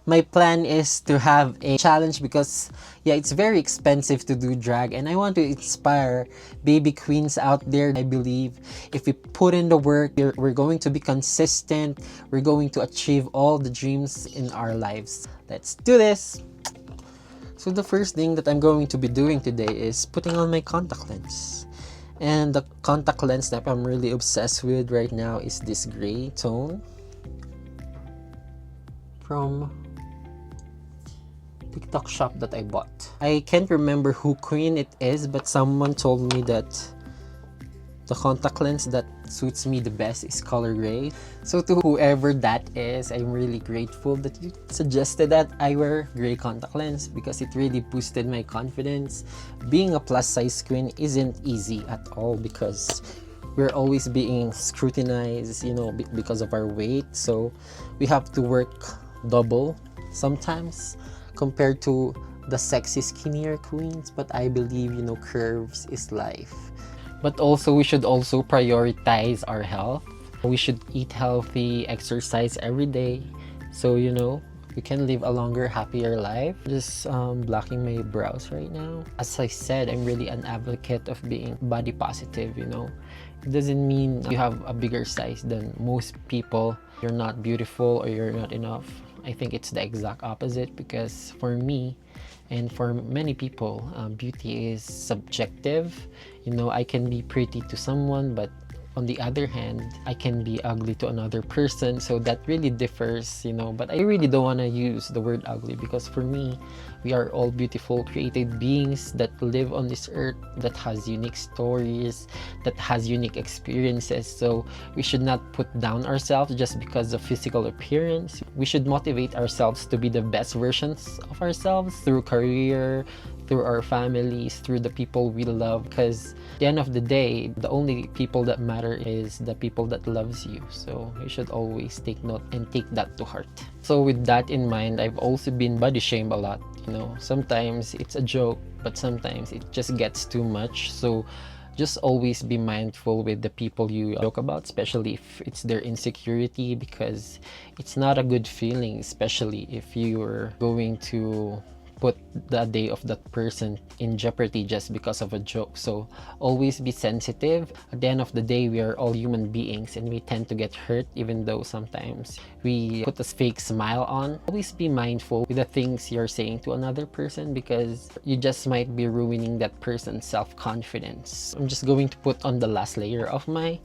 My plan is to have a challenge because yeah, it's very expensive to do drag, and I want to inspire baby queens out there. I believe if we put in the work, we're going to be consistent. We're going to achieve all the dreams in our lives. Let's do this. So the first thing that I'm going to be doing today is putting on my contact lens. And the contact lens that I'm really obsessed with right now is this gray tone from TikTok shop that I bought. I can't remember who queen it is, but someone told me that the contact lens that suits me the best is color gray. So to whoever that is, I'm really grateful that you suggested that I wear gray contact lens because it really boosted my confidence. Being a plus size queen isn't easy at all because we're always being scrutinized, you know, because of our weight. So we have to work double sometimes compared to the sexy skinnier queens. But I believe, you know, curves is life. But also we should also prioritize our health. We should eat healthy, exercise every day, so you know we can live a longer, happier life. Just blocking my brows right now. As I said, I'm really an advocate of being body positive, you know. It doesn't mean you have a bigger size than most people, you're not beautiful or you're not enough. I think it's the exact opposite, because for me and for many people, beauty is subjective. You know, I can be pretty to someone, but on the other hand, I can be ugly to another person. So that really differs, you know. But I really don't want to use the word ugly, because for me, we are all beautiful, created beings that live on this earth, that has unique stories, that has unique experiences. So we should not put down ourselves just because of physical appearance. We should motivate ourselves to be the best versions of ourselves through career, through our families, through the people we love, because at the end of the day, the only people that matter is the people that loves you. So you should always take note and take that to heart. So with that in mind, I've also been body shamed a lot. You know, sometimes it's a joke, but sometimes it just gets too much. So just always be mindful with the people you joke about, especially if it's their insecurity, because it's not a good feeling, especially if you're going to put the day of that person in jeopardy just because of a joke. So always be sensitive. At the end of the day, we are all human beings and we tend to get hurt, even though sometimes we put a fake smile on. Always be mindful with the things you're saying to another person, because you just might be ruining that person's self-confidence. I'm just going to put on the last layer of my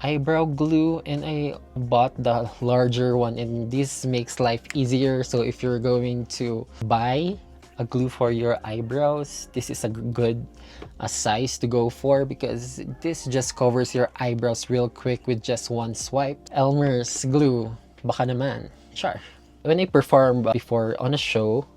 eyebrow glue, and I bought the larger one, and this makes life easier. So if you're going to buy a glue for your eyebrows, this is a good size to go for, because this just covers your eyebrows real quick with just one swipe. Elmer's glue, baka naman. Sure. When I perform before on a show,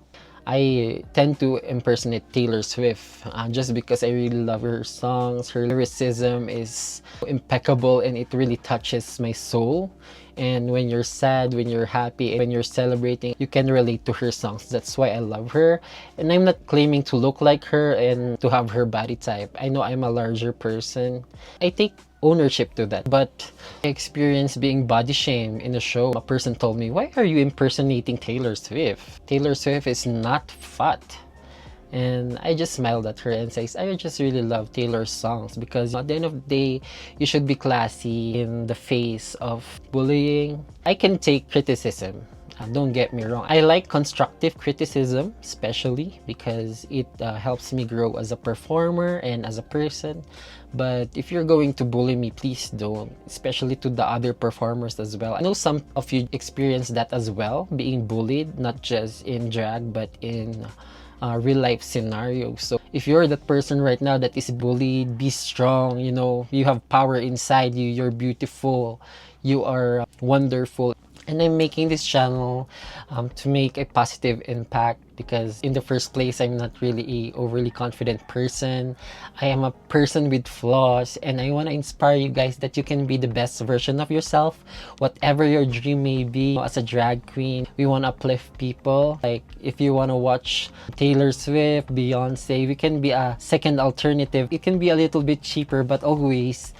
I tend to impersonate Taylor Swift just because I really love her songs. Her lyricism is impeccable and it really touches my soul. And when you're sad, when you're happy, when you're celebrating, you can relate to her songs. That's why I love her. And I'm not claiming to look like her and to have her body type. I know I'm a larger person. I take ownership to that, but I experienced being body shamed in a show. A person told me, "Why are you impersonating Taylor Swift? Taylor Swift is not fat." And I just smiled at her and says, I just really love Taylor's songs, because at the end of the day, you should be classy in the face of bullying. I can take criticism. Don't get me wrong. I like constructive criticism, especially because it helps me grow as a performer and as a person. But if you're going to bully me, please don't, especially to the other performers as well. I know some of you experience that as well, being bullied, not just in drag, but in real life scenarios. So if you're that person right now that is bullied, be strong. You know, you have power inside you. You're beautiful. You are wonderful. And I'm making this channel to make a positive impact, because in the first place, I'm not really a overly confident person. I am a person with flaws, and I want to inspire you guys that you can be the best version of yourself, whatever your dream may be. As a drag queen, we want to uplift people. Like if you want to watch Taylor Swift, Beyonce, we can be a second alternative. It can be a little bit cheaper, but always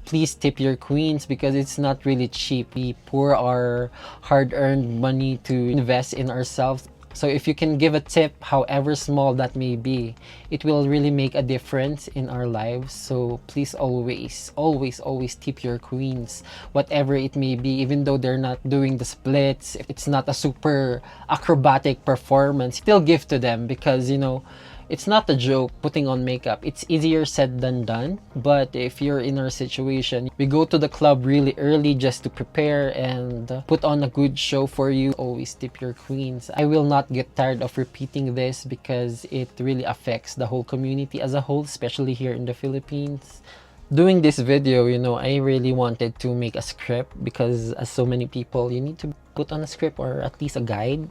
please tip your queens because it's not really cheap. We pour our hard-earned money to invest in ourselves. So if you can give a tip, however small that may be, it will really make a difference in our lives. So please always, always, always tip your queens, whatever it may be, even though they're not doing the splits, if it's not a super acrobatic performance, still give to them because, you know, it's not a joke putting on makeup. It's easier said than done. But if you're in our situation, we go to the club really early just to prepare and put on a good show for you. Always tip your queens. I will not get tired of repeating this because it really affects the whole community as a whole, especially here in the Philippines. Doing this video, you know, I really wanted to make a script because as so many people, you need to put on a script or at least a guide.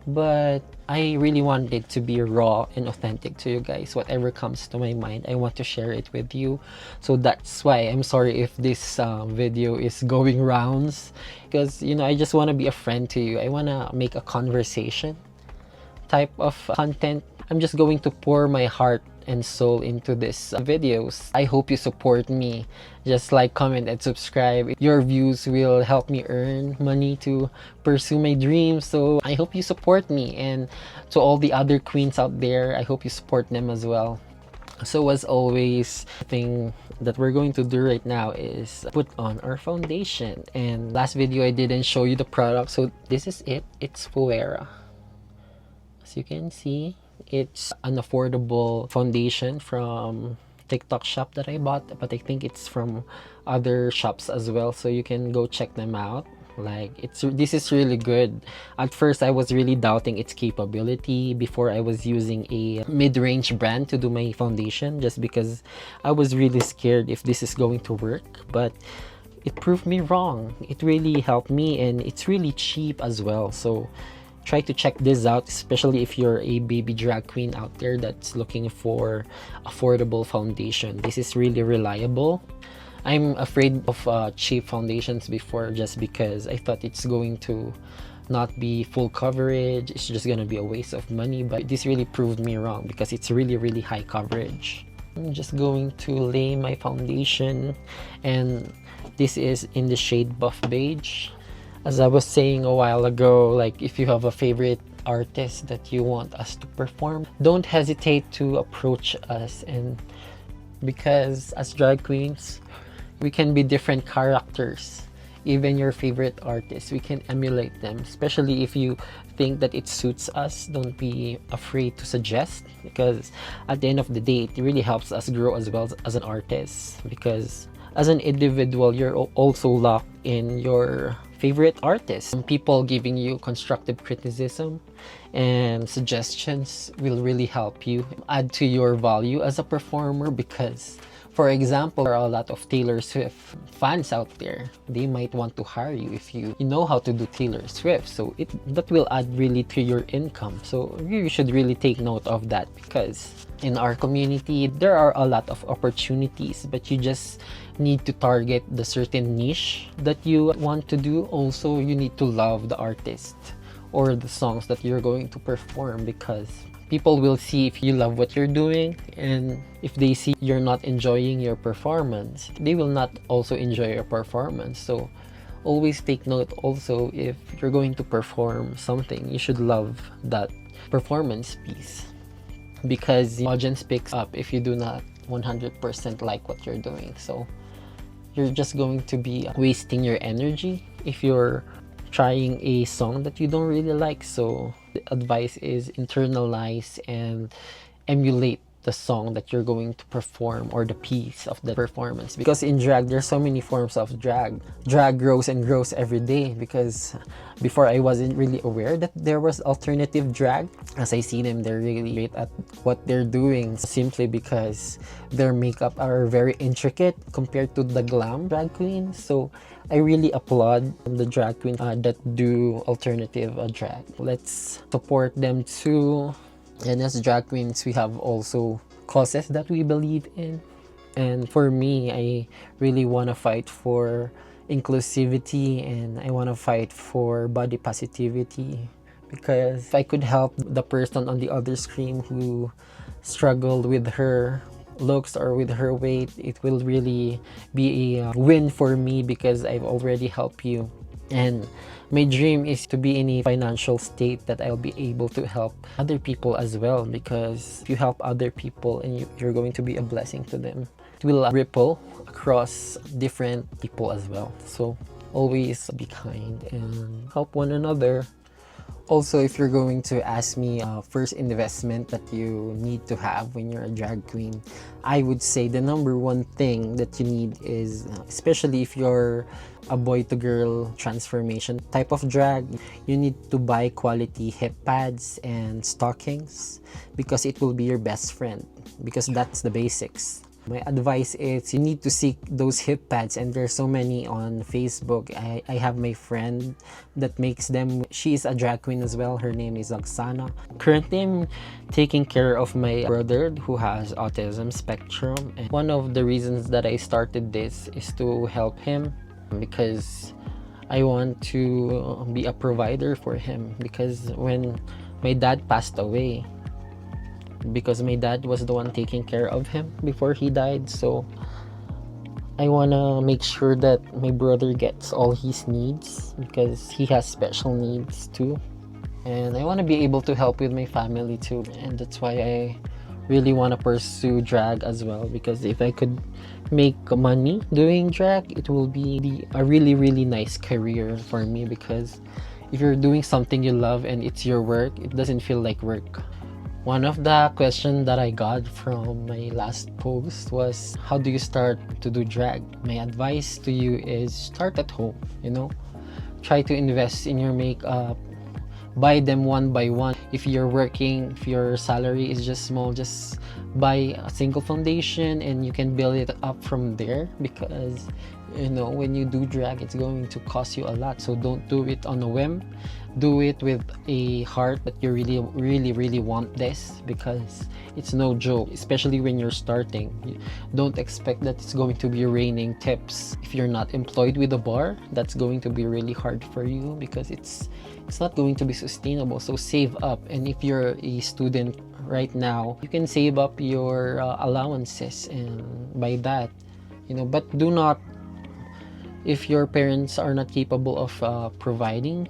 But I really want it to be raw and authentic to you guys. Whatever comes to my mind, I want to share it with you. So that's why I'm sorry if this video is going rounds, because, you know, I just want to be a friend to you. I want to make a conversation type of content. I'm just going to pour my heart and soul into this videos. I hope you support me. Just like, comment, and subscribe. Your views will help me earn money to pursue my dreams. So I hope you support me, and to all the other queens out there, I hope you support them as well. So as always, the thing that we're going to do right now is put on our foundation. And last video I didn't show you the product, so this is it. It's Fuera. As you can see, it's an affordable foundation from TikTok shop that I bought, but I think it's from other shops as well, so you can go check them out. Like, this is really good. At first I was really doubting its capability before I was using a mid-range brand to do my foundation, just because I was really scared if this is going to work. But it proved me wrong. It really helped me, and it's really cheap as well. So try to check this out, especially if you're a baby drag queen out there that's looking for affordable foundation. This is really reliable. I'm afraid of cheap foundations before, just because I thought it's going to not be full coverage. It's just gonna be a waste of money, but this really proved me wrong because it's really high coverage. I'm just going to lay my foundation, and this is in the shade Buff Beige. As I was saying a while ago, like, if you have a favorite artist that you want us to perform, don't hesitate to approach us. And because as drag queens, we can be different characters. Even your favorite artists, we can emulate them, especially if you think that it suits us. Don't be afraid to suggest, because at the end of the day, it really helps us grow as well as an artist. Because as an individual, you're also locked in your favorite artist. People giving you constructive criticism and suggestions will really help you add to your value as a performer. Because, for example, there are a lot of Taylor Swift fans out there. They might want to hire you if you know how to do Taylor Swift. So that will add really to your income. So you should really take note of that, because in our community, there are a lot of opportunities, but you just need to target the certain niche that you want to do. Also, you need to love the artist or the songs that you're going to perform, because people will see if you love what you're doing, and if they see you're not enjoying your performance, they will not also enjoy your performance. So always take note also, if you're going to perform something, you should love that performance piece, because the audience picks up if you do not 100% like what you're doing. So you're just going to be wasting your energy if you're trying a song that you don't really like. So the advice is internalize and emulate the song that you're going to perform, or the piece of the performance. Because in drag, there's so many forms of drag. Drag grows and grows every day, because before I wasn't really aware that there was alternative drag. As I see them, they're really great at what they're doing, simply because their makeup are very intricate compared to the glam drag queens. So I really applaud the drag queens that do alternative drag. Let's support them too. And as drag queens, we have also causes that we believe in. And for me, I really want to fight for inclusivity, and I want to fight for body positivity. Because if I could help the person on the other screen who struggled with her looks or with her weight, it will really be a win for me because I've already helped you. And my dream is to be in a financial state that I'll be able to help other people as well, because if you help other people and you're going to be a blessing to them, it will ripple across different people as well. So always be kind and help one another. Also, if you're going to ask me first investment that you need to have when you're a drag queen, I would say the number one thing that you need is, especially if you're a boy to girl transformation type of drag, you need to buy quality hip pads and stockings, because it will be your best friend, because that's the basics. My advice is you need to seek those hip pads, and there's so many on Facebook. I have my friend that makes them. She's a drag queen as well. Her name is Oksana. Currently, I'm taking care of my brother who has autism spectrum. And one of the reasons that I started this is to help him, because I want to be a provider for him, because when my dad passed away, because my dad was the one taking care of him before he died, so I want to make sure that my brother gets all his needs, because he has special needs too, and I want to be able to help with my family too. And that's why I really want to pursue drag as well, because if I could make money doing drag, it will be a really nice career for me, because if you're doing something you love and it's your work, it doesn't feel like work. One of the questions that I got from my last post was, how do you start to do drag? My advice to you is start at home, try to invest in your makeup, buy them one by one. If you're working, if your salary is just small, just buy a single foundation and you can build it up from there, because when you do drag, it's going to cost you a lot. So don't do it on a whim. Do it with a heart that you really want this, because it's no joke, especially when you're starting. Don't expect that it's going to be raining tips. If you're not employed with a bar, that's going to be really hard for you, because it's not going to be sustainable. So save up. And if you're a student right now, you can save up your allowances, and by that, but do not, if your parents are not capable of providing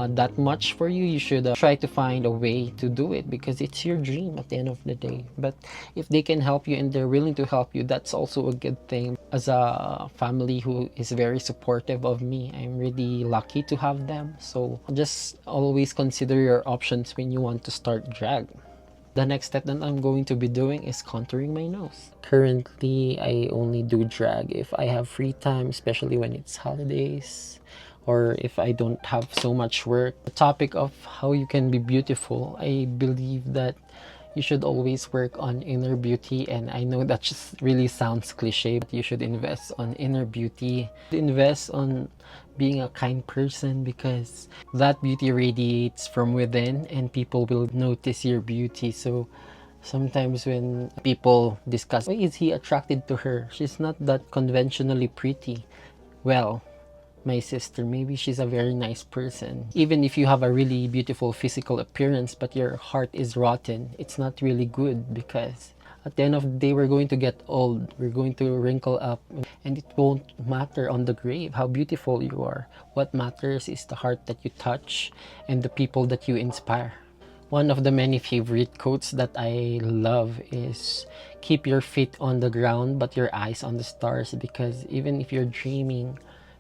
that much for you, you should try to find a way to do it, because it's your dream at the end of the day. But if they can help you and they're willing to help you, that's also a good thing. As a family who is very supportive of me, I'm really lucky to have them. So just always consider your options when you want to start drag. The next step that I'm going to be doing is contouring my nose. Currently, I only do drag if I have free time, especially when it's holidays, or if I don't have so much work. The topic of how you can be beautiful, I believe that you should always work on inner beauty. And I know that just really sounds cliche, but you should invest on inner beauty. Invest on being a kind person, because that beauty radiates from within and people will notice your beauty. So sometimes when people discuss, why is he attracted to her? She's not that conventionally pretty. Well, my sister, maybe she's a very nice person. Even if you have a really beautiful physical appearance but your heart is rotten, it's not really good, because at the end of the day, we're going to get old, we're going to wrinkle up, and it won't matter on the grave how beautiful you are. What matters is the heart that you touch and the people that you inspire. One of the many favorite quotes that I love is, keep your feet on the ground but your eyes on the stars, because even if you're dreaming,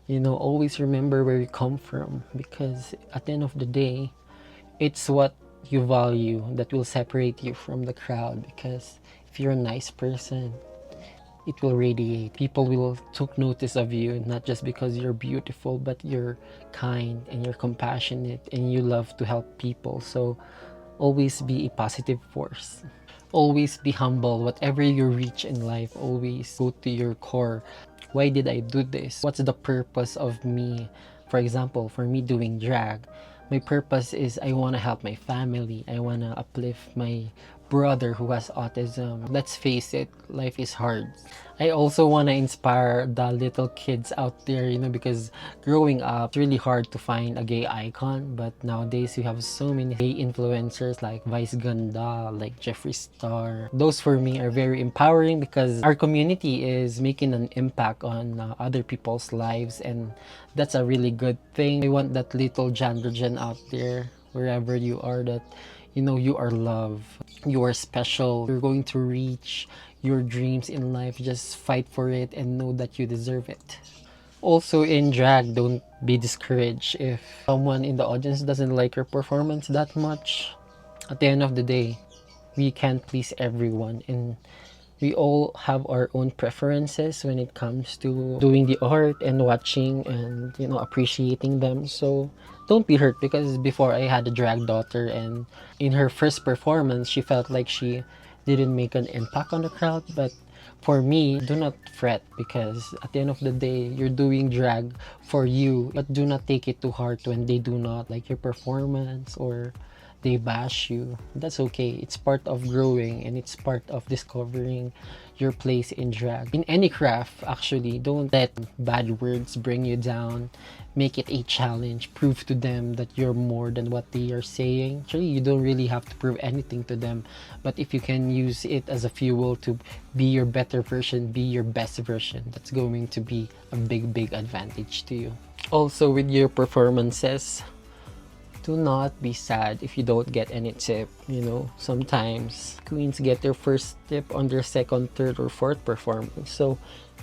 always remember where you come from, because at the end of the day, it's what you value that will separate you from the crowd. Because if you're a nice person, it will radiate. People will take notice of you, not just because you're beautiful, but you're kind and you're compassionate and you love to help people. So always be a positive force. Always be humble. Whatever you reach in life, always go to your core. Why did I do this? What's the purpose of me? For example, for me doing drag, my purpose is I want to help my family. I want to uplift my brother who has autism. Let's face it, life is hard. I also want to inspire the little kids out there, because growing up, it's really hard to find a gay icon. But nowadays, you have so many gay influencers like Vice Ganda, like Jeffree Star. Those for me are very empowering because our community is making an impact on other people's lives, and that's a really good thing. I want that little Janderjan out there, wherever you are, that you are loved, you are special, you're going to reach your dreams in life. Just fight for it and know that you deserve it. Also, in drag, don't be discouraged if someone in the audience doesn't like your performance that much. At the end of the day, we can't please everyone, and we all have our own preferences when it comes to doing the art and watching and appreciating them. So don't be hurt, because before I had a drag daughter, and in her first performance she felt like she didn't make an impact on the crowd. But for me, do not fret, because at the end of the day, you're doing drag for you. But do not take it too hard when they do not like your performance or they bash you. That's okay. It's part of growing, and it's part of discovering your place in drag. In any craft, actually, don't let bad words bring you down. Make it a challenge. Prove to them that you're more than what they are saying. Actually, you don't really have to prove anything to them, but if you can use it as a fuel to be your better version, be your best version, that's going to be a big advantage to you. Also, with your performances, do not be sad if you don't get any tip. Sometimes queens get their first tip on their second, third, or fourth performance, so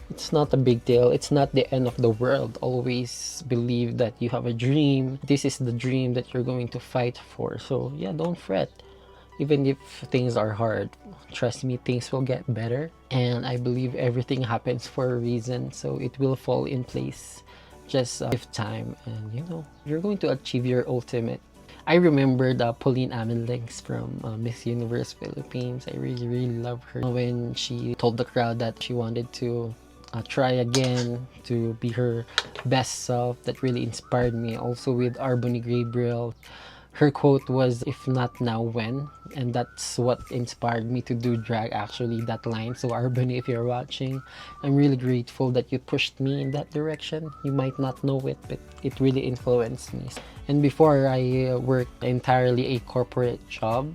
it's not a big deal. It's not the end of the world. Always believe that you have a dream. This is the dream that you're going to fight for. So yeah, don't fret. Even if things are hard, trust me, things will get better, and I believe everything happens for a reason, so it will fall in place. Just give time, and you're going to achieve your ultimate. I remember the Pauline Amelings from Miss Universe Philippines. I really love her when she told the crowd that she wanted to try again to be her best self. That really inspired me. Also with Arbony Gabriel, her quote was, "If not now, when?" And that's what inspired me to do drag, actually, that line. So Arbony, if you're watching, I'm really grateful that you pushed me in that direction. You might not know it, but it really influenced me. And before, I worked entirely a corporate job.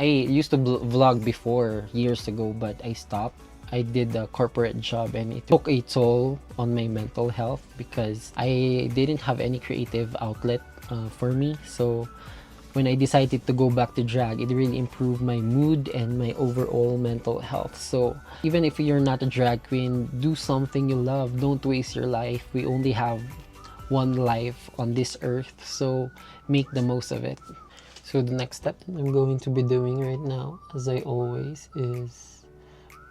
I used to vlog before, years ago, but I stopped. I did a corporate job, and it took a toll on my mental health because I didn't have any creative outlet for me. So when I decided to go back to drag, it really improved my mood and my overall mental health. So even if you're not a drag queen, do something you love. Don't waste your life. We only have one life on this earth, so make the most of it. So the next step that I'm going to be doing right now, as I always, is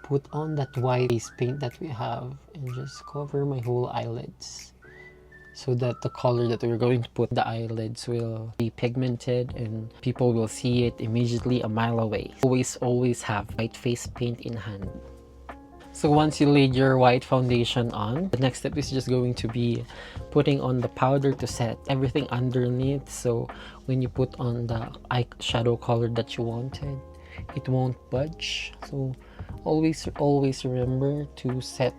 put on that white face paint that we have and just cover my whole eyelids, so that the color that we're going to put the eyelids will be pigmented and people will see it immediately a mile away. Always have white face paint in hand. So once you laid your white foundation on, the next step is just going to be putting on the powder to set everything underneath. So when you put on the eyeshadow color that you wanted, it won't budge. So always remember to set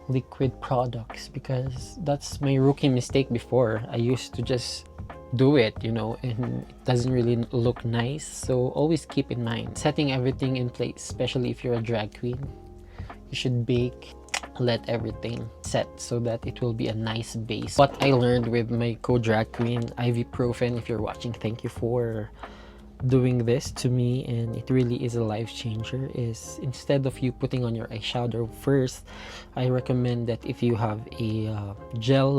liquid products, because that's my rookie mistake before. I used to just do it, and it doesn't really look nice. So always keep in mind setting everything in place, especially if you're a drag queen. You should bake, let everything set so that it will be a nice base. What I learned with my co-drag queen, Ivy Profen, if you're watching, thank you for doing this to me, and it really is a life changer, is instead of you putting on your eyeshadow first, I recommend that if you have a gel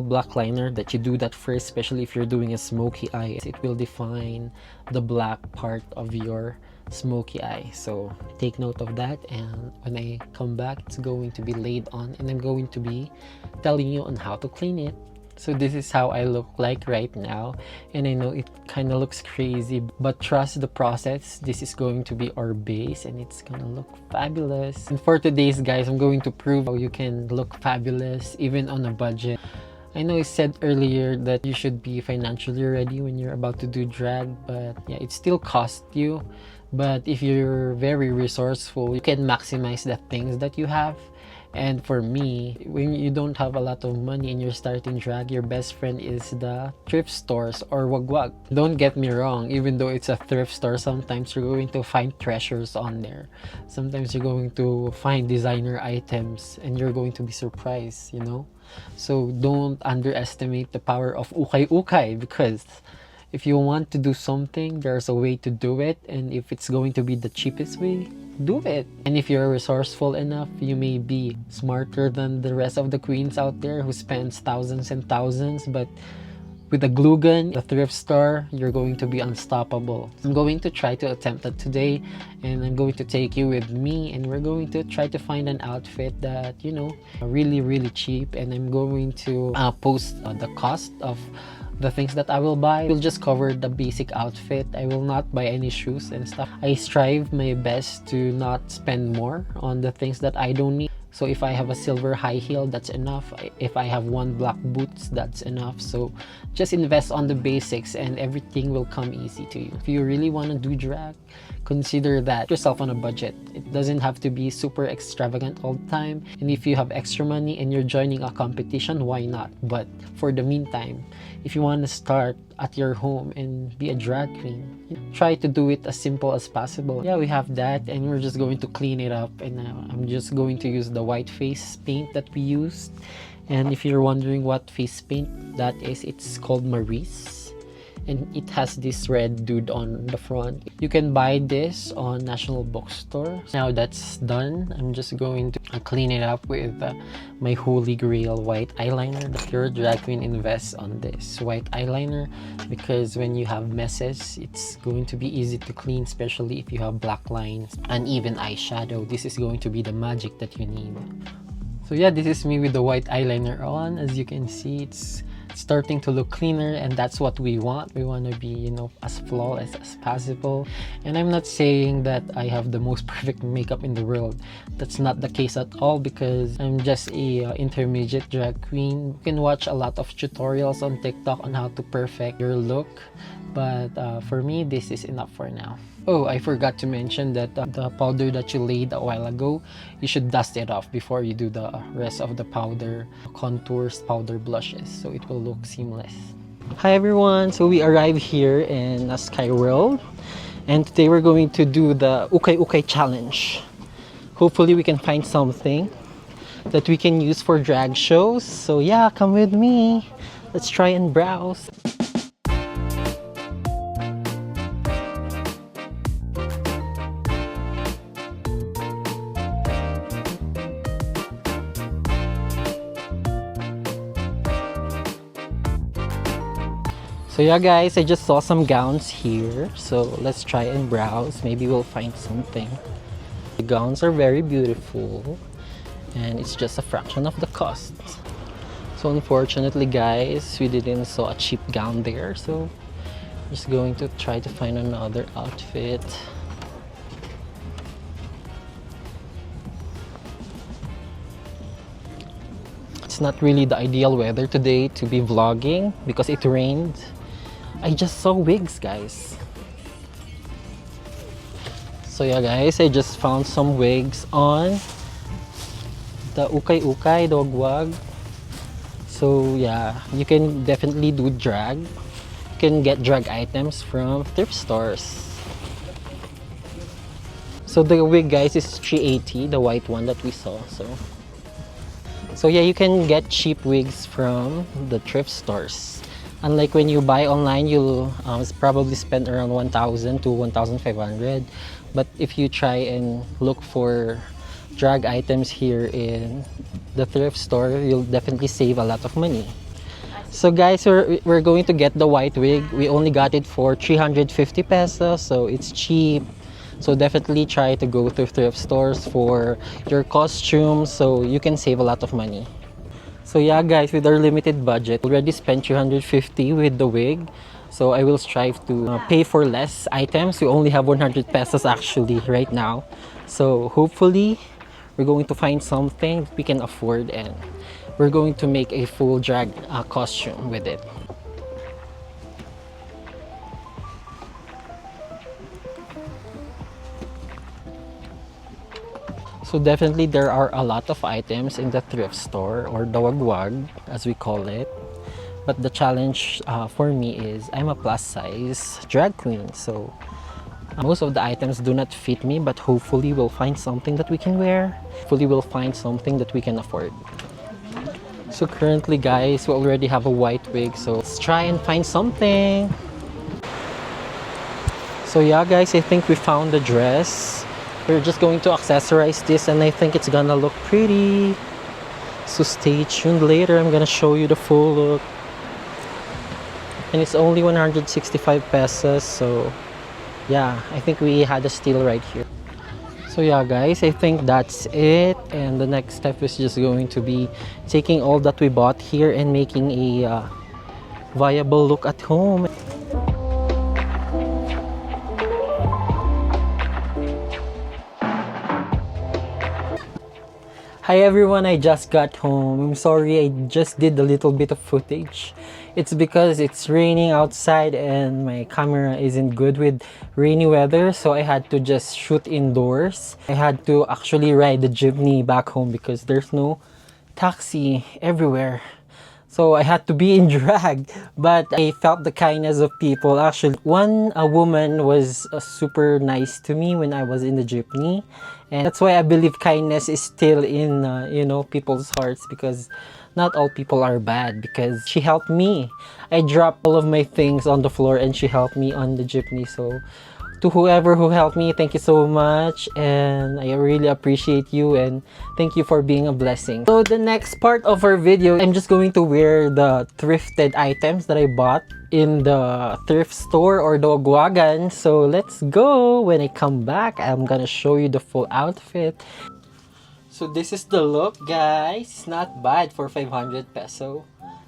black liner, that you do that first, especially if you're doing a smoky eye. It will define the black part of your smoky eye. So take note of that, and when I come back, it's going to be laid on, and I'm going to be telling you on how to clean it. So this is how I look like right now, and I know it kind of looks crazy, but trust the process. This is going to be our base, and it's gonna look fabulous. And for today's, guys, I'm going to prove how you can look fabulous even on a budget. I know I said earlier that you should be financially ready when you're about to do drag, but yeah, it still costs you. But if you're very resourceful, you can maximize the things that you have. And for me, when you don't have a lot of money and you're starting drag, your best friend is the thrift stores or wagwag. Don't get me wrong, even though it's a thrift store, sometimes you're going to find treasures on there. Sometimes you're going to find designer items and you're going to be surprised, you know? So don't underestimate the power of ukay-ukay, because if you want to do something, there's a way to do it, and if it's going to be the cheapest way, do it. And if you're resourceful enough, you may be smarter than the rest of the queens out there who spends thousands and thousands, but with a glue gun, the thrift store, you're going to be unstoppable. I'm going to try to attempt that today, and I'm going to take you with me, and we're going to try to find an outfit that, you know, really cheap, and I'm going to post the cost of the things that I will buy. We'll just cover the basic outfit. I will not buy any shoes and stuff. I strive my best to not spend more on the things that I don't need. So if I have a silver high heel, that's enough. If I have one black boots, that's enough. So just invest on the basics and everything will come easy to you. If you really want to do drag, consider that yourself on a budget. It doesn't have to be super extravagant all the time. And if you have extra money and you're joining a competition, why not? But for the meantime, if you want to start at your home and be a drag queen, try to do it as simple as possible. Yeah, we have that, and we're just going to clean it up, and I'm just going to use the white face paint that we used. And if you're wondering what face paint that is, it's called Maurice, and it has this red dude on the front. You can buy this on National Bookstore. Now that's done, I'm just going to clean it up with my holy grail white eyeliner. The pure drag queen invests on this white eyeliner because when you have messes, it's going to be easy to clean, especially if you have black lines and even eyeshadow. This is going to be the magic that you need. So yeah, this is me with the white eyeliner on. As you can see, it's starting to look cleaner, and that's what we want. We want to be, you know, as flawless as possible. And I'm not saying that I have the most perfect makeup in the world. That's not the case at all, because I'm just a intermediate drag queen. You can watch a lot of tutorials on TikTok on how to perfect your look, but for me, this is enough for now. Oh, I forgot to mention that the powder that you laid a while ago, you should dust it off before you do the rest of the powder contours, powder blushes, so it will look seamless. Hi everyone, so we arrived here in Sky World, and today we're going to do the ukay-ukay challenge. Hopefully we can find something that we can use for drag shows. So yeah, come with me. Let's try and browse. So yeah guys, I just saw some gowns here, so let's try and browse. Maybe we'll find something. The gowns are very beautiful, and it's just a fraction of the cost. So unfortunately guys, we didn't saw a cheap gown there, so I'm just going to try to find another outfit. It's not really the ideal weather today to be vlogging because it rained. I just saw wigs, guys. So yeah guys, I just found some wigs on the ukay-ukay, the wagwag. So yeah, you can definitely do drag. You can get drag items from thrift stores. So the wig guys is $380, the white one that we saw. So yeah, you can get cheap wigs from the thrift stores. Unlike when you buy online, you'll probably spend around 1,000 to 1,500. But if you try and look for drag items here in the thrift store, you'll definitely save a lot of money. So guys, we're going to get the white wig. We only got it for 350 pesos, so it's cheap. So definitely try to go to thrift stores for your costumes so you can save a lot of money. So yeah guys, with our limited budget, already spent 350 with the wig. So I will strive to pay for less items. We only have 100 pesos actually right now. So hopefully we're going to find something we can afford and we're going to make a full drag costume with it. So definitely there are a lot of items in the thrift store, or the wagwag as we call it. But the challenge for me is I'm a plus size drag queen, so most of the items do not fit me, but hopefully we'll find something that we can wear. Hopefully we'll find something that we can afford. So currently guys, we already have a white wig, so let's try and find something. So yeah guys, I think we found the dress. We're just going to accessorize this and I think it's gonna look pretty. So stay tuned, later I'm gonna show you the full look. And it's only 165 pesos, so yeah, I think we had a steal right here. So yeah guys, I think that's it, and the next step is just going to be taking all that we bought here and making a viable look at home. Hi everyone, I just got home. I'm sorry I just did a little bit of footage. It's because it's raining outside and my camera isn't good with rainy weather, so I had to just shoot indoors. I had to actually ride the jeepney back home because there's no taxi everywhere. So I had to be in drag, but I felt the kindness of people. Actually, a woman was super nice to me when I was in the jeepney, and that's why I believe kindness is still in people's hearts, because not all people are bad. Because she helped me. I dropped all of my things on the floor, and she helped me on the jeepney. So to whoever who helped me, thank you so much, and I really appreciate you, and thank you for being a blessing. So the next part of our video, I'm just going to wear the thrifted items that I bought in the thrift store or the wagwagan. So let's go. When I come back, I'm gonna show you the full outfit. So this is the look guys. It's not bad for 500 peso.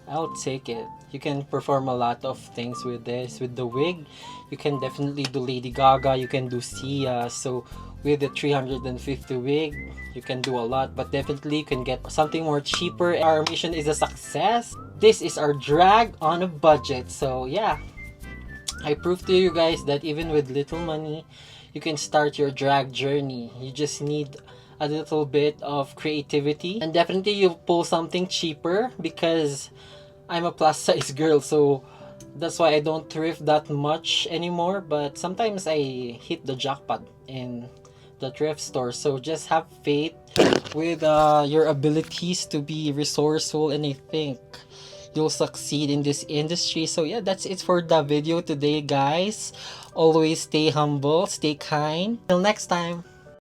I'll take it. You can perform a lot of things with this. With the wig, you can definitely do Lady Gaga, you can do Sia. So with the 350 wig, you can do a lot, but definitely you can get something more cheaper. Our mission is a success. This is our drag on a budget. So yeah, I proved to you guys that even with little money, you can start your drag journey. You just need a little bit of creativity, and definitely you'll pull something cheaper, because I'm a plus size girl, so that's why I don't thrift that much anymore. But sometimes I hit the jackpot in the thrift store. So just have faith with your abilities to be resourceful, and I think you'll succeed in this industry. So yeah, that's it for the video today guys. Always stay humble, stay kind. Till next time.